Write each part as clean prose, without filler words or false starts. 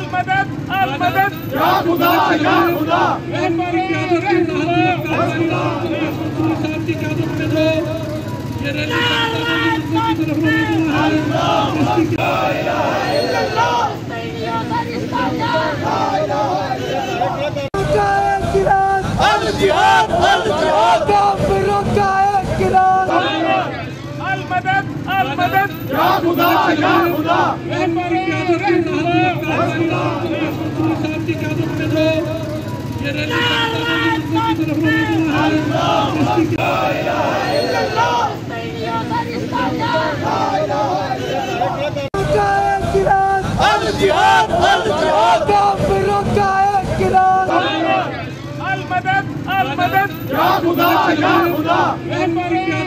المدد المدد یا خدا یا خدا الجهاد الجهاد المدد المدد یا خدا یا خدا الجهاد الجهاد المدد المدد یا خدا یا خدا الجهاد الجهاد المدد المدد یا خدا یا خدا الجهاد الجهاد المدد المدد یا خدا یا خدا الجهاد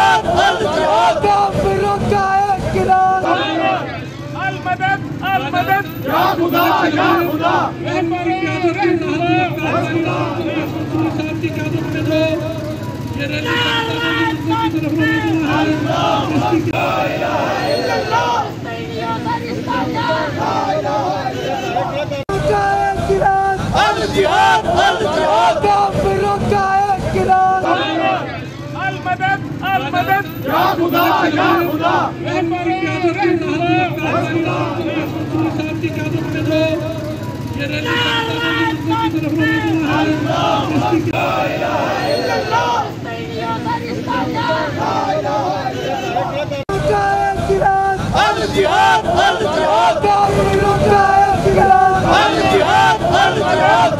الجهاد المدد المدد یا خدا یا خدا الجهاد الجهاد الجهاد الجهاد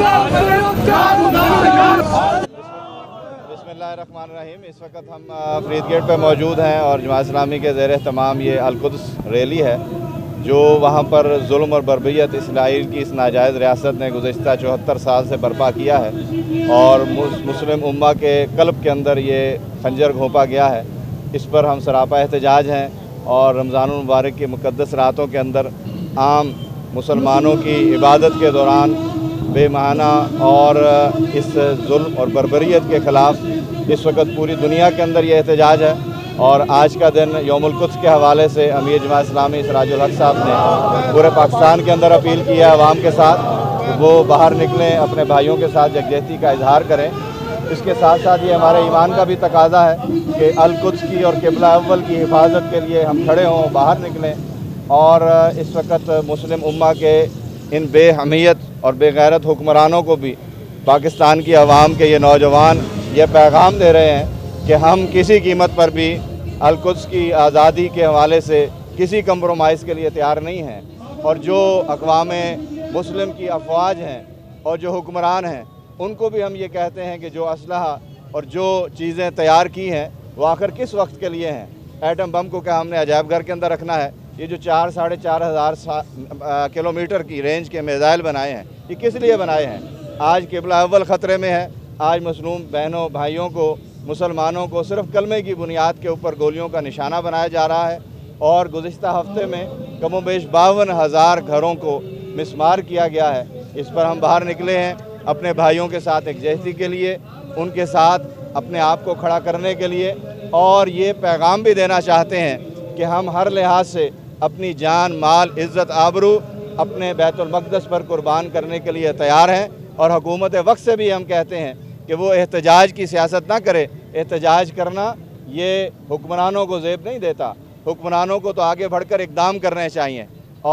بسم اللہ الرحمن الرحیم۔ اس وقت ہم فرید گیٹ پہ موجود ہیں اور جماعت اسلامی کے زیر اہتمام یہ القدس ریلی ہے جو وہاں پر ظلم اور بربریت اسرائیل کی اس ناجائز ریاست نے گزشتہ 74 سال سے برپا کیا ہے اور مسلم امہ کے قلب کے اندر یہ خنجر گھونپا گیا ہے۔ اس پر ہم سراپا احتجاج ہیں اور رمضان المبارک کی مقدس راتوں کے اندر عام مسلمانوں کی عبادت کے دوران بے معنی اور اس ظلم اور بربریت کے خلاف اس وقت پوری دنیا کے اندر یہ احتجاج ہے۔ اور آج کا دن یوم القدس کے حوالے سے امیر جماعت اسلامی سراج الحق صاحب نے پورے پاکستان کے اندر اپیل کی ہے عوام کے ساتھ کہ وہ باہر نکلیں، اپنے بھائیوں کے ساتھ یکجہتی کا اظہار کریں۔ اس کے ساتھ ساتھ یہ ہمارے ایمان کا بھی تقاضا ہے کہ القدس کی اور قبلہ اول کی حفاظت کے لیے ہم کھڑے ہوں، باہر نکلیں اور اس وقت مسلم امہ کے ان بے حمیت اور بے غیرت حکمرانوں کو بھی پاکستان کی عوام کے یہ نوجوان یہ پیغام دے رہے ہیں کہ ہم کسی قیمت پر بھی القدس کی آزادی کے حوالے سے کسی کمپرومائز کے لیے تیار نہیں ہیں، اور جو اقوام مسلم کی افواج ہیں اور جو حکمران ہیں ان کو بھی ہم یہ کہتے ہیں کہ جو اسلحہ اور جو چیزیں تیار کی ہیں وہ آخر کس وقت کے لیے ہیں۔ ایٹم بم کو کیا ہم نے عجائب گھر کے اندر رکھنا ہے؟ یہ جو 4-4.5 ہزار کلومیٹر کی رینج کے میزائل بنائے ہیں یہ کس لیے بنائے ہیں؟ آج قبلہ اول خطرے میں ہے۔ آج مظلوم بہنوں بھائیوں کو، مسلمانوں کو صرف کلمے کی بنیاد کے اوپر گولیوں کا نشانہ بنایا جا رہا ہے، اور گزشتہ ہفتے میں کم و بیش 52,000 گھروں کو مسمار کیا گیا ہے۔ اس پر ہم باہر نکلے ہیں اپنے بھائیوں کے ساتھ یکجہتی کے لیے، ان کے ساتھ اپنے آپ کو کھڑا کرنے کے لیے، اور یہ پیغام بھی دینا چاہتے ہیں کہ ہم ہر لحاظ سے اپنی جان، مال، عزت، آبرو اپنے بیت المقدس پر قربان کرنے کے لیے تیار ہیں، اور حکومت وقت سے بھی ہم کہتے ہیں کہ وہ احتجاج کی سیاست نہ کرے۔ احتجاج کرنا یہ حکمرانوں کو زیب نہیں دیتا۔ حکمرانوں کو تو آگے بڑھ کر اقدام کرنے چاہیے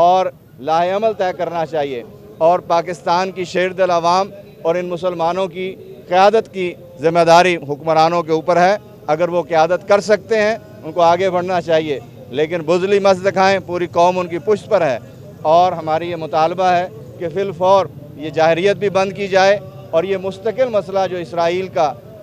اور لاہ عمل طے کرنا چاہیے، اور پاکستان کی شیر دل عوام اور ان مسلمانوں کی قیادت کی ذمہ داری حکمرانوں کے اوپر ہے۔ اگر وہ قیادت کر سکتے ہیں ان کو آگے بڑھنا چاہیے، لیکن بزدلی مت دکھائیں، پوری قوم ان کی پشت پر ہے۔ اور ہماری یہ مطالبہ ہے کہ فی الفور یہ جاہریت بھی بند کی جائے، اور یہ مستقل مسئلہ جو اسرائیل کا